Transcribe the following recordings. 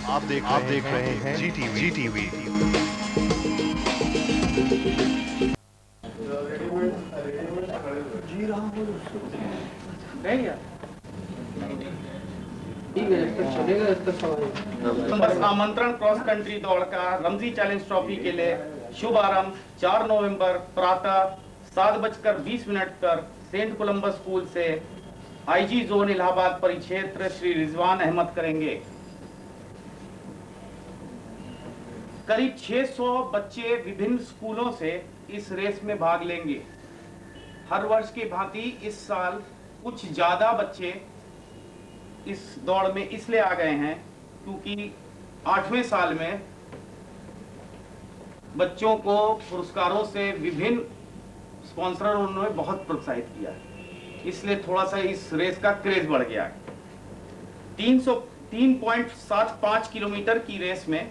आप देख रहे हैं GTV। बस आमंत्रण क्रॉस कंट्री दौड़ का रमजी चैलेंज ट्रॉफी के लिए शुभारंभ 4 नवंबर प्रातः 7:20 पर सेंट कोलंबस स्कूल से आईजी जोन इलाहाबाद परिक्षेत्र श्री रिजवान अहमद करेंगे। करीब 600 बच्चे विभिन्न स्कूलों से इस रेस में भाग लेंगे। हर वर्ष की भांति इस साल कुछ ज्यादा बच्चे इस दौड़ में इसलिए आ गए हैं क्योंकि 8वें साल में बच्चों को पुरस्कारों से विभिन्न स्पॉन्सरों ने बहुत प्रोत्साहित किया है, इसलिए थोड़ा सा इस रेस का क्रेज बढ़ गया है। 3.75 किलोमीटर की रेस में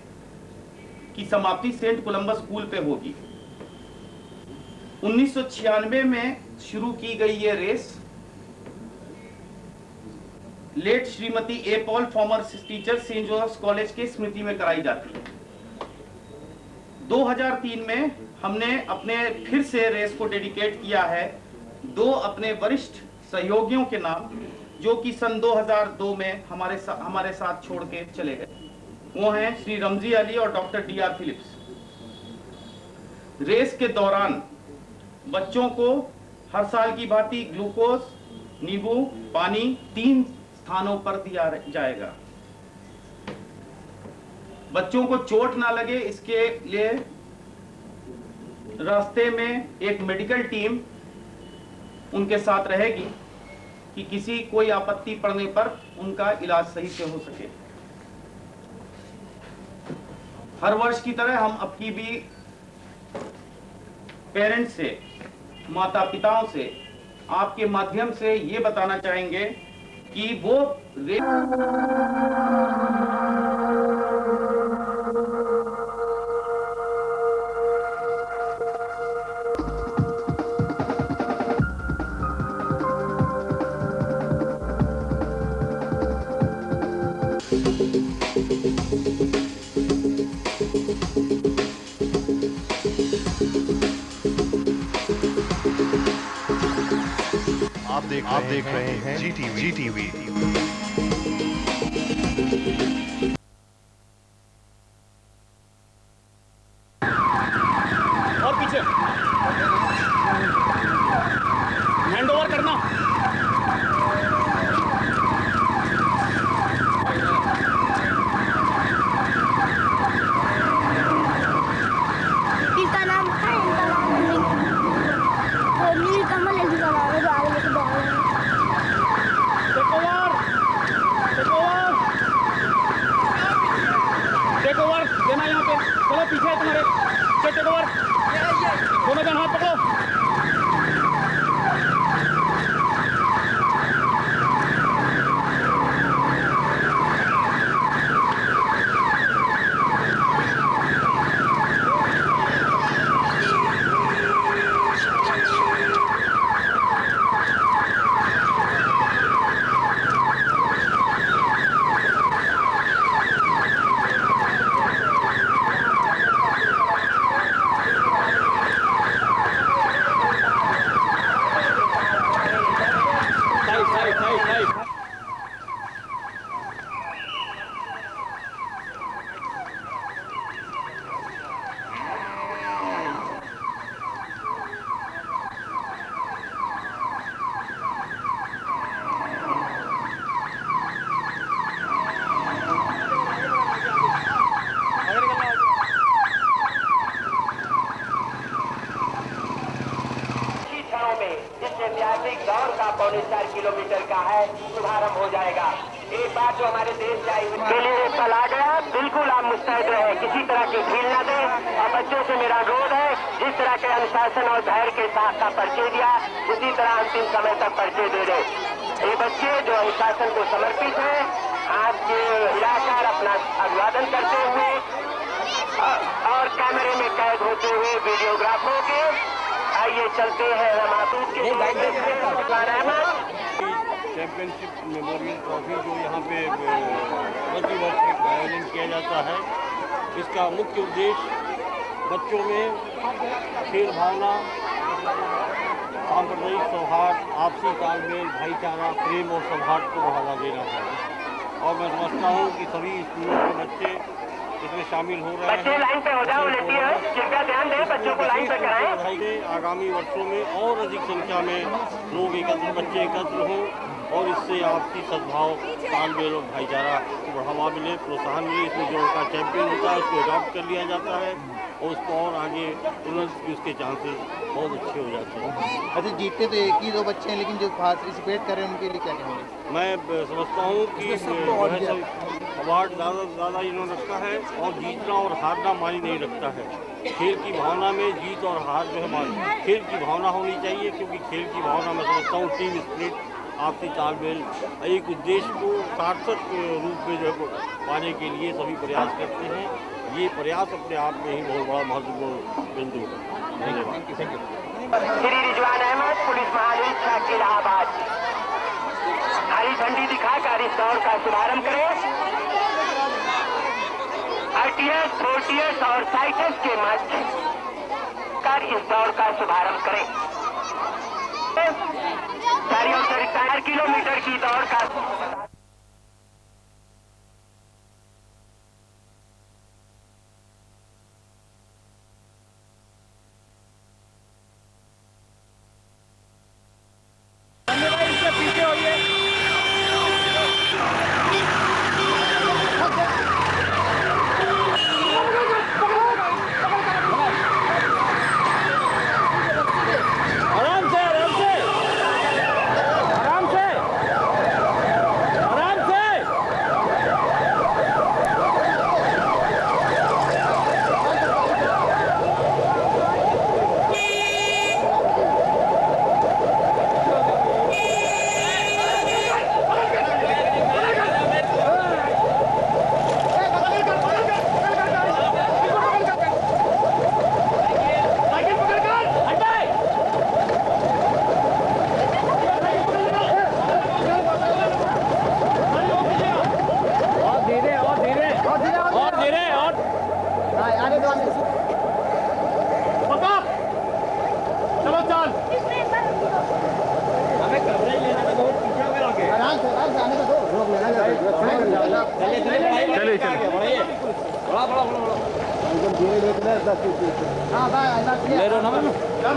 की समाप्ति सेंट कोलंबस स्कूल पे होगी। 1996 में शुरू की गई ये race late Shrimati A Paul former teacher saint Joseph college के स्मृति में कराई जाती है। 2003 में हमने अपने फिर से रेस को डेडिकेट किया है 2 अपने वरिष्ठ सहयोगियों के नाम, जो कि सन 2002 में हमारे साथ छोड़ के चले गए। वो हैं श्री रमजी अली और डॉक्टर DR फिलिप्स। रेस के दौरान बच्चों को हर साल की भांति ग्लूकोज, नींबू पानी 3 स्थानों पर दिया जाएगा। बच्चों को चोट ना लगे इसके लिए रास्ते में एक मेडिकल टीम उनके साथ रहेगी कि किसी कोई आपत्ति पड़ने पर उनका इलाज सही से हो सके। हर वर्ष की तरह हम अपनी भी पेरेंट्स से, माता पिताओं से आपके माध्यम से ये बताना चाहेंगे कि वो आप देख रहे हैं GTV। और पीछे हैंड ओवर करना। इनका नाम है, नीलकमल है, इसका नाम है, जो आगे लेके दौड़ रहे हैं। टेक ओवर देना यहाँ पे। चलो पीछे है तुम्हारे। टेक ओवर, दोनों जन हाथ पकड़ो। ऐतिहासिक दौड़ का 4.25 किलोमीटर का है, शुभारंभ हो जाएगा। एक बार जो हमारे देश का के लिए पल आ गया, बिल्कुल आप मुस्तैद रहे, किसी तरह की ढील न दें। और बच्चों से मेरा अनुरोध है, जिस तरह के अनुशासन और धैर्य के साथ का परिचय दिया, उसी तरह अंतिम समय तक परिचय दे रहे। ये बच्चे जो अनुशासन को समर्पित है, आपके हिलाकर अपना अभिवादन करते हुए और कैमरे में कैद होते हुए वीडियोग्राफरों के आइए चलते हैं हम आतूत के चैम्पियनशिप मेमोरियल ट्रॉफी जो यहाँ पे प्रतिवर्ष आयोजन किया जाता है, इसका मुख्य उद्देश्य बच्चों में खेल भावना, सांप्रदायिक सौहार्द, आपसी तालमेल, भाईचारा, प्रेम और सौहार्द को बढ़ावा देना है। और मैं समझता हूँ कि सभी स्कूलों के बच्चे इसमें शामिल हो रहे हैं। बच्चे लाइन पे हो जाओ, कृपया ध्यान दें, बच्चों को लाइन पे कराएं। आगामी वर्षों में और अधिक संख्या में लोग बच्चे एकत्र हों और इससे आपसी सद्भाव, तालमेल और भाईचारा को बढ़ावा मिले, प्रोत्साहन मिले। इसमें जो उनका चैंपियन होता है उसको अडॉप्ट कर लिया जाता है और उसको और आगे उन्नत की उसके चांसेस बहुत अच्छे हो जाते हैं। अच्छा, जीतते तो एक ही दो बच्चे हैं, लेकिन जो पार्टिसिपेट कर रहे हैं उनके लिए क्या कहेंगे? मैं समझता हूँ कि अवार्ड ज़्यादा से ज़्यादा इन्होंने रखा है और जीतना और हारना मानी नहीं रखता है। खेल की भावना में जीत और हार जो है मानी, खेल की भावना होनी चाहिए, क्योंकि खेल की भावना मैं समझता हूँ टीम स्पिरिट, आपसी तालमेल, एक उद्देश्य को सार्थक रूप में जो पाने के लिए सभी प्रयास करते हैं। ये प्रयास अपने आप में ही बहुत बड़ा महत्वपूर्ण बिंदु है। धन्यवाद। श्री रिजवान अहमद, पुलिस महानिरीक्षक इलाहाबाद, हरी झंडी दिखाकर इस दौड़ का शुभारंभ करें। आरटीएस, फोर्टीएस और साइटेस के मध्य कर इस दौड़ का शुभारंभ करें। 4 किलोमीटर की दौड़ का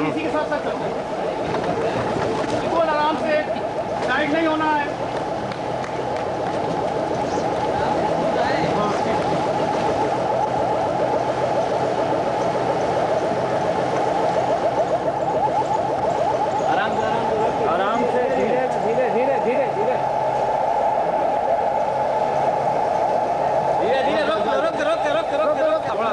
इसी के साथ साथ बिल्कुल आराम से, साइड नहीं होना है। आराम से, धीरे धीरे धीरे धीरे धीरे धीरे धीरे रोक रोक रोक रोक रोक रोक बड़ा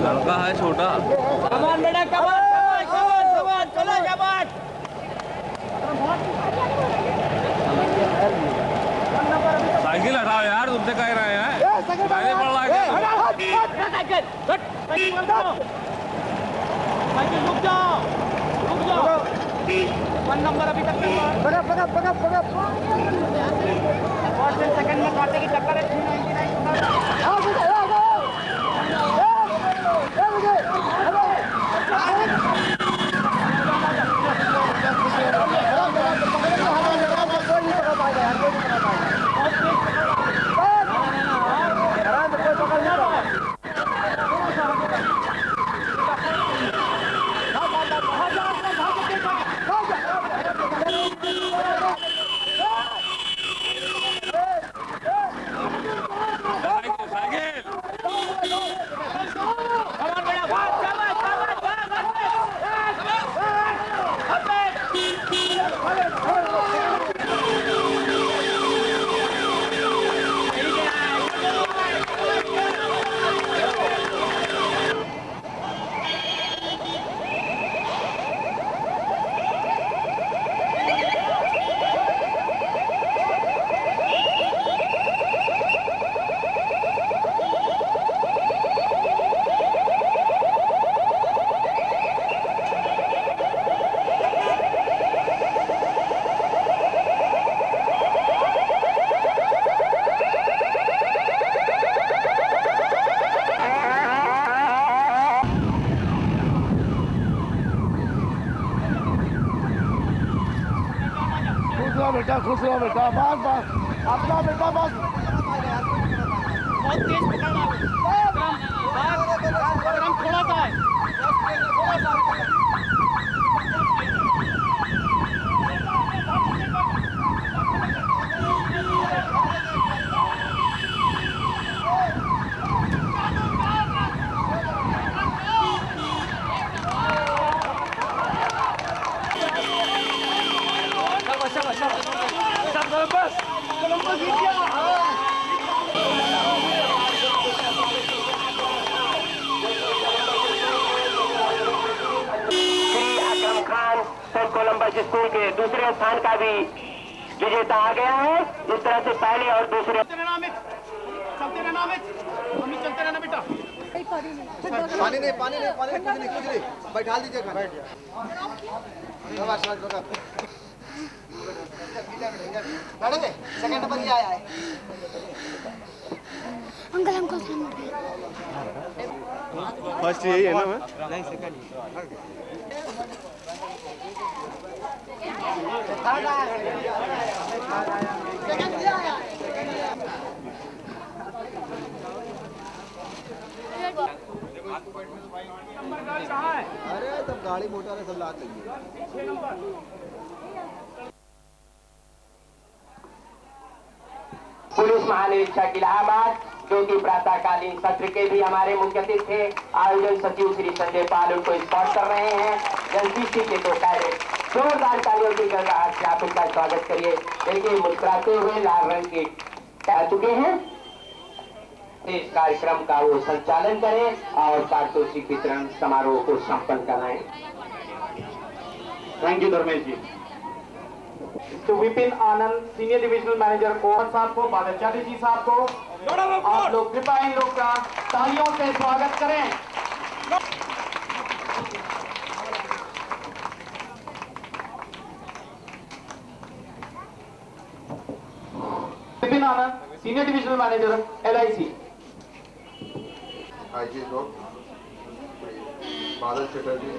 लड़का है छोटा। कमान बेटा, कमान कमान कमान, चलो कमान। साइकिल हटाओ यार, तुमसे कह रहे हैं। साइकिल पड़ रहा है। साइकिल रुक जाओ, रुक जाओ। 1 नंबर अभी तक पकड़ पकड़ पकड़ पकड़। 4 सेकंड में कांटे की टक्कर है। 399। खुश रहो बेटा, बस बस अपना बेटा बस। बहुत तेज पकड़ना थोड़ा सा है। कोलंबस स्कूल के दूसरे स्थान का भी विजेता आ गया है। इस तरह से पहले और दूसरे चलते रहना बेटा। पानी नहीं कुछ नहीं बैठा दीजिए, बैठ जाओ। सेकंड नंबर ही आया है अंकल फर्स्ट यही है ना? मैं नहीं सेकंड अरे तब गाड़ी मोटर है सब ला चाहिए। पुलिस महानिरीक्षक इलाहाबाद जो कि प्रातःकालीन सत्र के भी हमारे मुख्य अतिथि थे, आयोजन सचिव श्री संजय पाल उनको स्पॉट कर रहे हैं। एनसीसी के तो कैडेट जोरदार तालियों की गड़गड़ाहट से आप उनका स्वागत करिए। देखिए मुस्कुराते हुए लाल रंग के आ चुके हैं। इस कार्यक्रम का वो संचालन करें और पारितोषिक वितरण समारोह को संपन्न कराएं। थैंक यू धर्मेश जी। तो Vipin Anand senior divisional manager कोहर साहब को, बादशाह जी साहब को आप लोग कृपया इन लोग का तालियों से स्वागत करें। Vipin Anand senior divisional manager LIC। IG zone Badal Chatterjee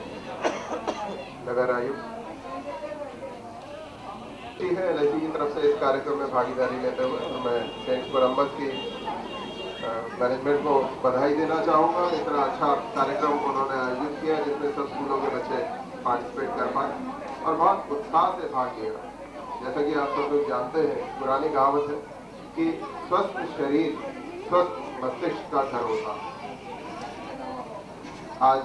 नगर आयुक्त है LIC की तरफ से इस कार्यक्रम में भागीदारी लेते हुए तो मैं सेंट कोलंबस की मैनेजमेंट को बधाई देना चाहूँगा। इतना अच्छा कार्यक्रम उन्होंने आयोजित किया जिसमें सब स्कूलों के बच्चे पार्टिसिपेट कर पाए और बहुत उत्साह से भाग लिया। जैसा कि आप सब लोग जानते हैं, पुरानी कहावत है कि स्वस्थ शरीर स्वस्थ मस्तिष्क का घर होता। आज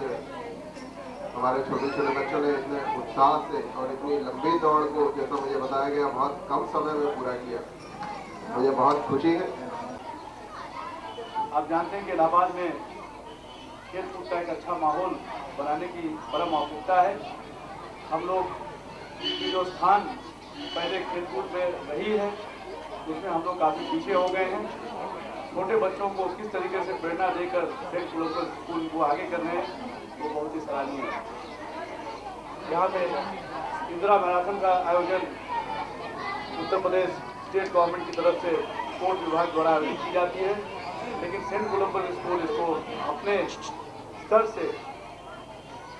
हमारे छोटे छोटे बच्चों ने इतने उत्साह से और इतनी लंबी दौड़ को, जैसा मुझे बताया गया, बहुत कम समय में पूरा किया। मुझे बहुत खुशी है। आप जानते हैं कि इलाहाबाद में खेल कूद का एक अच्छा माहौल बनाने की परम आवश्यकता है। हम लोग की जो स्थान पहले खेल कूद में रही है उसमें हम लोग काफ़ी पीछे हो गए हैं। छोटे बच्चों को किस तरीके से प्रेरणा देकर सेंट कोलंबस स्कूल को आगे कर रहे हैं वो बहुत ही सराहनीय है। यहाँ पे इंदिरा मैराथन का आयोजन उत्तर प्रदेश स्टेट गवर्नमेंट की तरफ से स्पोर्ट्स विभाग द्वारा आयोजित की जाती है, लेकिन सेंट कोलंबस स्कूल इसको अपने स्तर से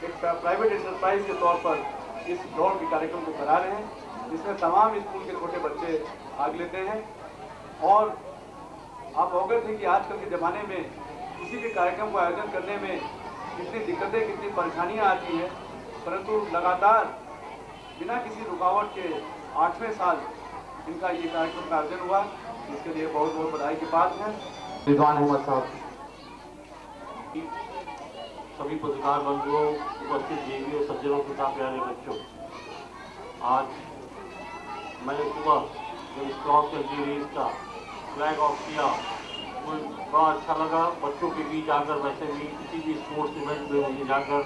एक प्राइवेट एंटरप्राइज के तौर पर इस दौड़ के कार्यक्रम को करा रहे हैं, जिसमें तमाम स्कूल के छोटे बच्चे भाग लेते हैं। और आप अवगत हैं कि आजकल के ज़माने में किसी भी कार्यक्रम को आयोजन करने में कितनी दिक्कतें, कितनी परेशानियां आती हैं, परंतु लगातार बिना किसी रुकावट के 8वें साल इनका ये कार्यक्रम का आयोजन हुआ, इसके लिए बहुत बहुत बधाई की बात है। रिजवान अहमद साहब, सभी पत्रकार बंधुओं, उपस्थित देवियों, सज्जनों के साथ प्यारे बच्चों, आज मैंने सुबह जब इस क्रॉस कंट्री रेस का फ्लैग ऑफ किया, मुझे बड़ा अच्छा लगा। बच्चों के बीच आकर, वैसे भी किसी भी स्पोर्ट्स इवेंट में मुझे जाकर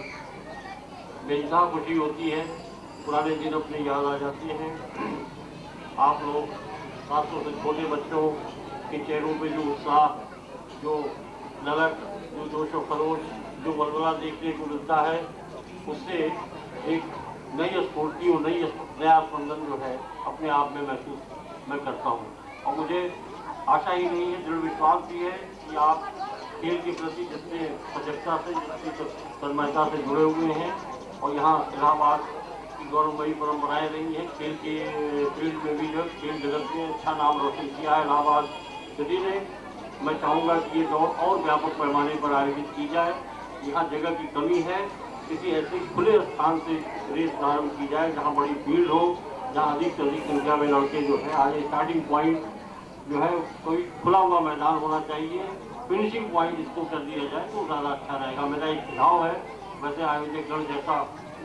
बेइंतहा खुशी होती है, पुराने दिन अपने याद आ जाते हैं। आप लोग खासतौर से छोटे बच्चों के चेहरों पे जो उत्साह, जो ललक, जो जोश व खरोश, जो वलवला देखने को मिलता है, उससे एक नई स्फूर्ति और नया स्पंदन जो है अपने आप में महसूस मैं करता हूँ। और मुझे आशा ही नहीं है, दृढ़ विश्वास भी है कि आप खेल के प्रति जितने सजगता से, जितनी तन्मयता से जुड़े हुए हैं और यहाँ इलाहाबाद की की गौरवमयी परंपराएं रही हैं। खेल के फील्ड में भी जो खेल जगत में अच्छा नाम रोशन किया है इलाहाबाद सिटी ने। मैं चाहूँगा कि ये दौड़ और व्यापक पैमाने पर आयोजित की जाए। यहाँ जगह की कमी है, किसी ऐसे खुले स्थान से रेस प्रारंभ की जाए जहाँ बड़ी भीड़ हो, जहाँ अधिक से अधिक संख्या में लड़के जो है आज स्टार्टिंग पॉइंट जो है कोई खुला हुआ मैदान होना चाहिए, फिनिशिंग पॉइंट इसको कर दिया जाए तो ज़्यादा अच्छा रहेगा। मेरा एक सुझाव है, वैसे आयोजक गण जैसा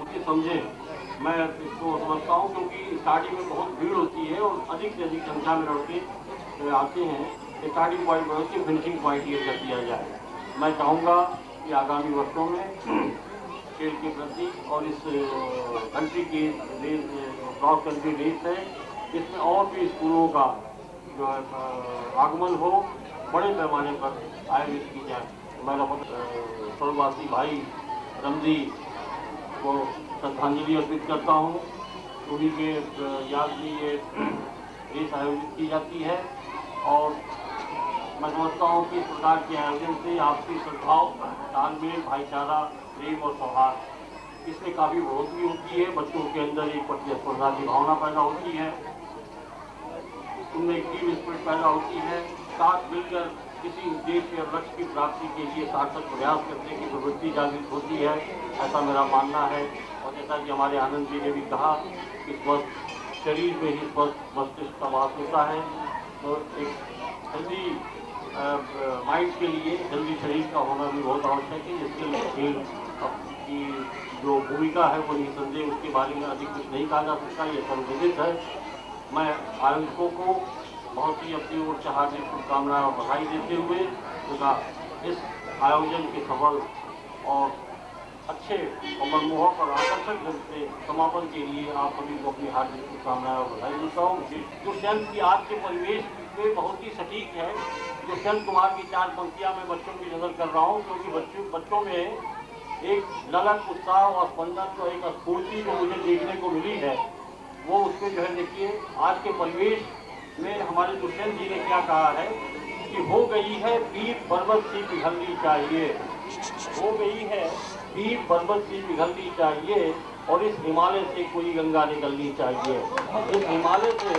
उचित समझे मैं इसको समझता हूँ, क्योंकि स्टार्टिंग में बहुत भीड़ होती है और अधिक से अधिक संख्या में लड़के आते हैं। स्टार्टिंग पॉइंट बदल के फिनिशिंग पॉइंट ये कर दिया जाए। मैं चाहूँगा कि आगामी वर्षों में खेल के प्रति और इस कंट्री की रेस क्रॉस कंट्री रेस है, इसमें और भी स्कूलों का जो है आगमन हो, बड़े पैमाने पर आयोजित की जाए। मैं स्वर्गवासी भाई रमजी को श्रद्धांजलि अर्पित करता हूँ। उन्हीं के याद में ये रेस आयोजित की जाती है और मैं समझता हूँ कि इस प्रकार के आयोजन से आपसी सद्भाव, तालमेल, भाईचारा, प्रेम और सौहार्द इसमें काफ़ी बढ़ोतरी होती है। बच्चों के अंदर एक प्रतिस्पर्धा की भावना पैदा होती है, उनमें एक टीम स्पिरिट पैदा होती है, साथ मिलकर किसी उद्देश्य या लक्ष्य की प्राप्ति के लिए सार्थक प्रयास करने की प्रवृत्ति जागृत होती है, ऐसा मेरा मानना है। और जैसा कि हमारे आनंद जी ने भी कहा कि स्वस्थ शरीर में ही स्वस्थ मस्तिष्क का वास होता है, तो एक हेल्दी माइंड के लिए हेल्दी शरीर का होना भी बहुत आवश्यक है। जिसके लिए खेल की जो भूमिका है वो निसंदेह, उसके बारे में अधिक कुछ नहीं कहा जा सकता, ये सर्वविदित है। मैं आयोजकों को बहुत ही अपनी ओर से हार्दिक शुभकामनाएं और बधाई देते हुए तथा इस आयोजन के सफल और अच्छे और मनमोहक और आकर्षक ढंग से समापन के लिए आप सभी को अपनी हार्दिक शुभकामनाएं और बधाई देता हूँ। दुष्यंत की आज के परिवेश में बहुत ही सटीक है। दुष्यंत कुमार की 4 पंक्तियाँ मैं बच्चों की नज़र कर रहा हूँ, क्योंकि बच्चों में एक ललक, उत्साह और स्पंदन, एक स्फूर्ति जो मुझे देखने को मिली है, वो उसको जो है देखिए आज के परिवेश में हमारे दुष्यंत जी ने क्या कहा है कि हो गई है पीर पर्वत सी पिघलनी चाहिए, हो गई है पीर पर्वत सी पिघलनी चाहिए और इस हिमालय से कोई गंगा निकलनी चाहिए, इस हिमालय से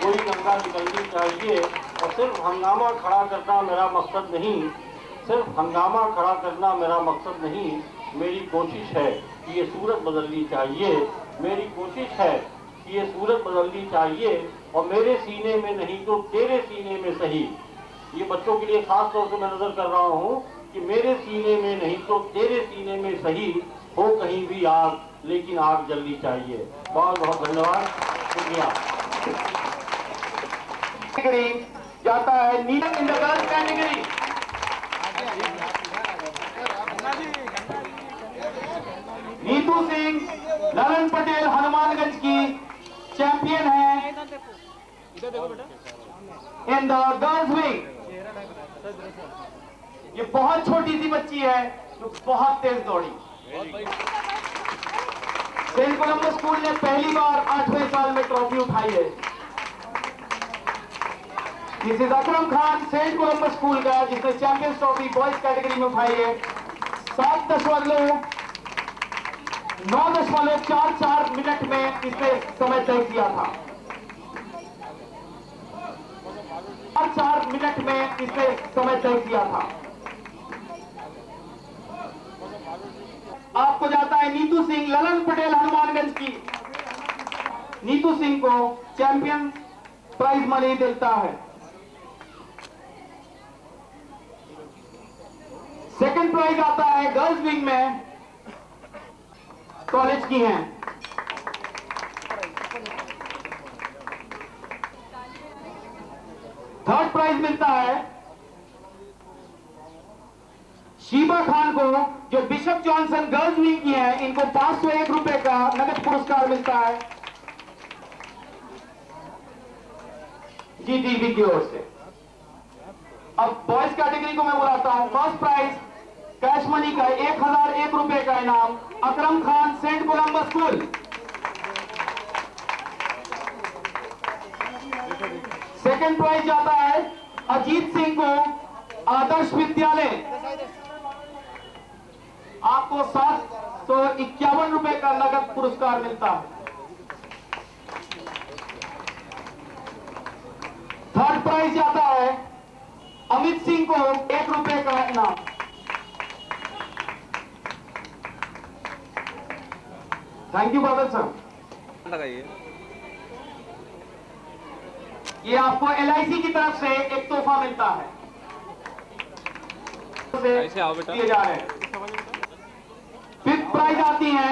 कोई गंगा निकलनी चाहिए। और सिर्फ हंगामा खड़ा करना मेरा मकसद नहीं, सिर्फ हंगामा खड़ा करना मेरा मकसद नहीं, मेरी कोशिश है कि ये सूरत बदलनी चाहिए, मेरी कोशिश है कि ये सूरत बदलनी चाहिए और मेरे सीने में नहीं तो तेरे सीने में सही। ये बच्चों के लिए खास तौर से मैं नजर कर रहा हूँ कि मेरे सीने में नहीं तो तेरे सीने में सही, हो कहीं भी आग लेकिन आग जलनी चाहिए। बहुत बहुत धन्यवाद, शुक्रिया। जाता है Neelam in the girls category. Neetu Singh Lalan Patel Hanumanganj की चैंपियन है इन द गर्ल्स विंग। ये बहुत छोटी सी बच्ची है जो बहुत तेज दौड़ी। सेंट कोलंबस स्कूल ने पहली बार 8वें साल में ट्रॉफी उठाई है। This is Akram Khan, saint Columbus school का, जिसने चैंपियंस ट्रॉफी बॉयज कैटेगरी में उठाई है। 7.944 मिनट में इसने समय तय किया था। 4 मिनट में इसने समय तय किया था। आपको जाता है नीतू सिंह, ललन पटेल हनुमानगंज की। नीतू सिंह को चैंपियन प्राइज मनी देता है। सेकंड प्राइज आता है गर्ल्स विंग में, कॉलेज की हैं। थर्ड प्राइज मिलता है शीबा खान को, जो बिशप जॉनसन गर्ल्स विंग की हैं। इनको 501 रुपए का नगद पुरस्कार मिलता है GTV की ओर से। अब बॉयज कैटेगरी को मैं बुलाता हूं। फर्स्ट प्राइज कैश मनी का 1001 रुपए का इनाम, Akram Khan, saint Columbus school. Second prize जाता है अजीत सिंह को, आदर्श विद्यालय। आपको 751 रुपए का नगद पुरस्कार मिलता है। थर्ड प्राइज जाता है अमित सिंह को 1 रुपए का इनाम। थैंक यू बादल सर। लगाइए। ये आपको LIC की तरफ से एक तोहफा मिलता है, ऐसे आओ बेटा। दिए जा रहे हैं। फिफ्थ प्राइज आती है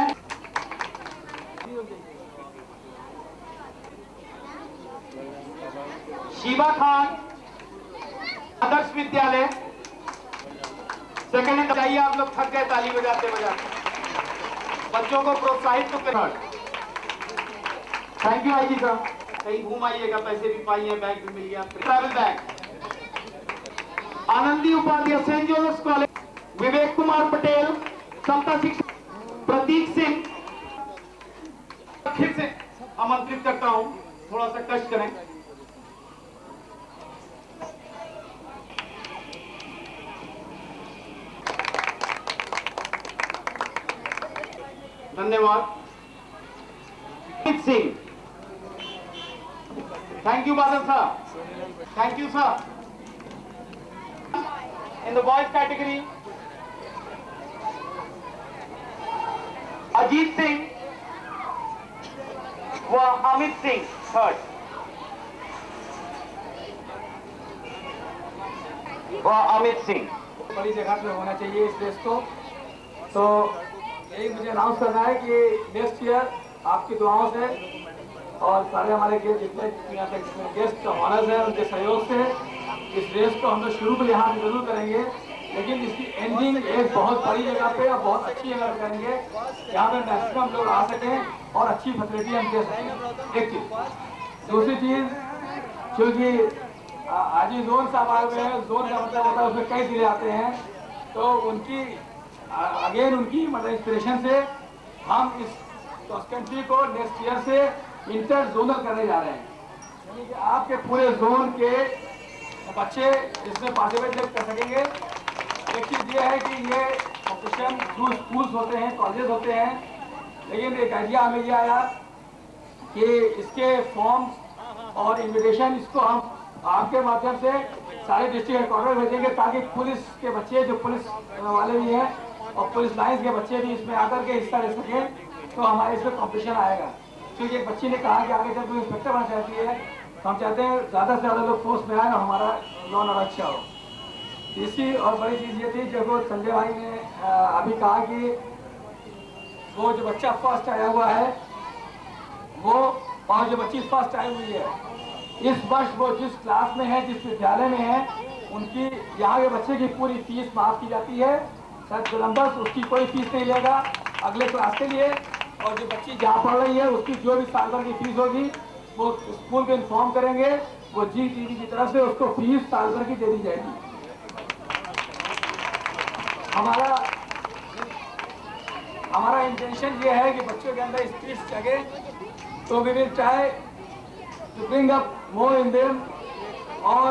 शिवा खान आदर्श विद्यालय सेकेंड। चाहिए आप लोग थक गए ताली बजाते बजाते, बच्चों को प्रोत्साहित तो करो। थैंक यू आई जी सर। कहीं घूम आइएगा, पैसे भी पाइए, बैग भी मिल गया, travel bag. Anandi Upadhyay saint Joseph college, Vivek Kumar Patel Samata Shiksha, Pratik Singh. फिर से आमंत्रित करता हूं, थोड़ा सा कष्ट करें। धन्यवाद प्रतीक सिंह। थैंक यू बादल sir. Thank you sir. In the boys category, Ajit Singh व अमित सिंह थर्ड व अमित सिंह। बड़ी जगह पे होना चाहिए इस रेस को, तो यही मुझे अनाउंस करना है कि नेक्स्ट ईयर आपकी दुआओं से और सारे हमारे जितने गेस्ट ऑनर्स हैं उनके सहयोग से इस रेस को हम लोग शुरू में यहाँ पे जरूर करेंगे, लेकिन इसकी एंडिंग एक बहुत बड़ी जगह पे और बहुत अच्छी जगह पे करेंगे जहाँ पे मैक्सिमम लोग आ सकें और अच्छी फैसिलिटी हम दे सकें। एक चीज। दूसरी चीज, क्योंकि आज ही जोन साहब आए हुए हैं, जोन का मतलब होता है उसमें कई जिले आते हैं, तो उनकी अगेन उनकी मतलब इंस्पिरेशन से हम इस क्रॉस कंट्री को नेक्स्ट ईयर से इंटर जोनल करने जा रहे हैं, यानी कि आपके पूरे जोन के बच्चे इसमें पार्टिसिपेट कर सकेंगे। एक चीज ये है कि ये कॉम्पिटिशन थ्रू स्कूल्स होते हैं, कॉलेजेस होते हैं, लेकिन एक आइडिया हमें ये आया कि इसके फॉर्म्स और इन्विटेशन इसको हम आपके माध्यम से सारे डिस्ट्रिक्ट हेडक्वार्टर भेजेंगे, ताकि पुलिस के बच्चे जो पुलिस वाले भी हैं और पुलिस लाइन्स के बच्चे भी इसमें आकर के हिस्सा ले सकें, तो हमारे इसमें कॉम्पिटिशन आएगा। क्योंकि एक बच्ची ने कहा कि आगे जब कोई इंस्पेक्टर बनना चाहती है तो हम चाहते हैं ज़्यादा से ज़्यादा लोग फोर्स में आए और हमारा लॉन और अच्छा हो। तीसरी और बड़ी चीज़ ये थी, जब संजय भाई ने अभी कहा कि वो जो बच्चा फर्स्ट आया हुआ है वो और जो बच्ची फर्स्ट आई हुई है, इस वर्ष वो जिस क्लास में है, जिस विद्यालय में है, उनकी यहाँ के बच्चे की पूरी फीस माफ की जाती है। सर कोलम्बस उसकी कोई फीस नहीं लेगा अगले क्लास के लिए, और जो बच्ची जहाँ पढ़ रही है उसकी जो भी साल भर की फीस होगी वो स्कूल को इन्फॉर्म करेंगे, वो GTV की तरफ से उसको फीस साल भर की दे दी जाएगी। हमारा इंटेंशन ये है कि बच्चों के अंदर स्पिरिट जगे, तो we will try to bring up more in them, और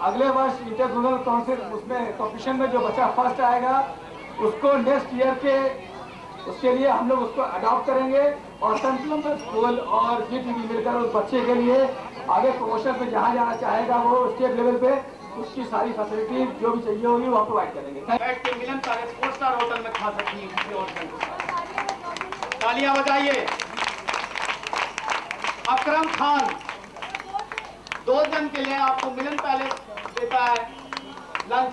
अगले वर्ष इंटर जोनल काउंसिल उसमें कॉम्पिटिशन में जो बच्चा फर्स्ट आएगा उसको नेक्स्ट ईयर के उसके लिए हम लोग उसको अडॉप्ट करेंगे, और सेंट कोलम्बस स्कूल और GTV मिलकर उस बच्चे के लिए आगे प्रमोशन पे जहाँ जाना चाहेगा वो स्टेट लेवल पे उसकी सारी फैसिलिटी जो भी चाहिए होगी वो प्रोवाइड करेंगे। बैठ के मिलन सारे 4 स्टार होटल में खा सकती है। तालियां बजाइए। अकरम खान 2 जन के लिए आपको मिलन पैलेस देता है लंच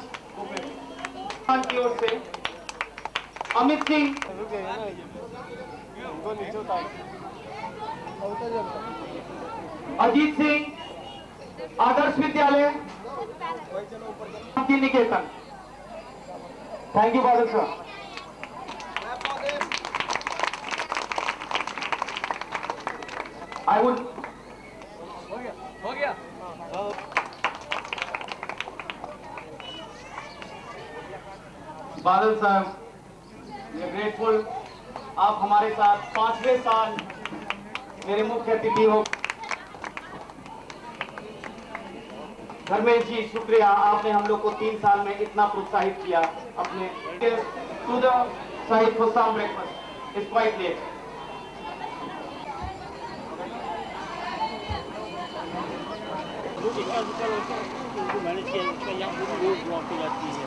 खान की ओर से। अमित सिंह, अजीत सिंह आदर्श विद्यालय शांति निकेतन। थैंक यू बादल सर। आई वुड हो गया। बादल साहब, मैं ग्रेटफुल आप हमारे साथ 5वें साल मेरे मुख्य अतिथि हो। धर्मेश जी शुक्रिया, आपने हम लोग को 3 साल में इतना प्रोत्साहित किया अपने to the side for some breakfast is quite late. इसका मैनेज किया इसका यहाँ पूरी रोड ब्लॉक हो जाती है।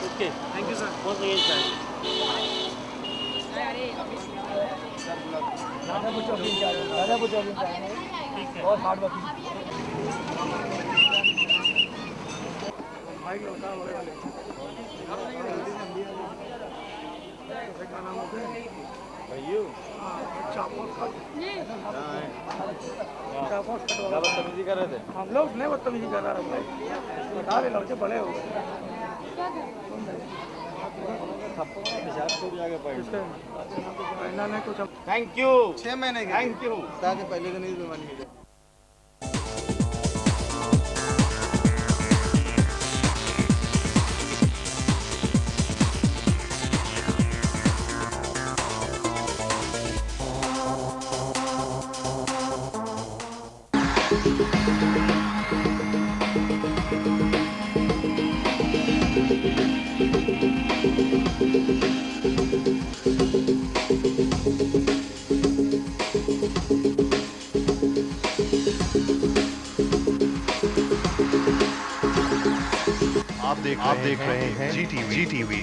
ओके थैंक यू सर बहुत बढ़िया सर। बहुत हार्ड वर्किंग बदतमीजी कर रहे थे हम लोग नहीं बदतमीजी कर रहे भाई बता रहे लड़के बड़े हो गए थैंक यू 6 महीने के थैंक यू पहले तो नहीं बीमारी मिली। आप देख रहे हैं जी टीवी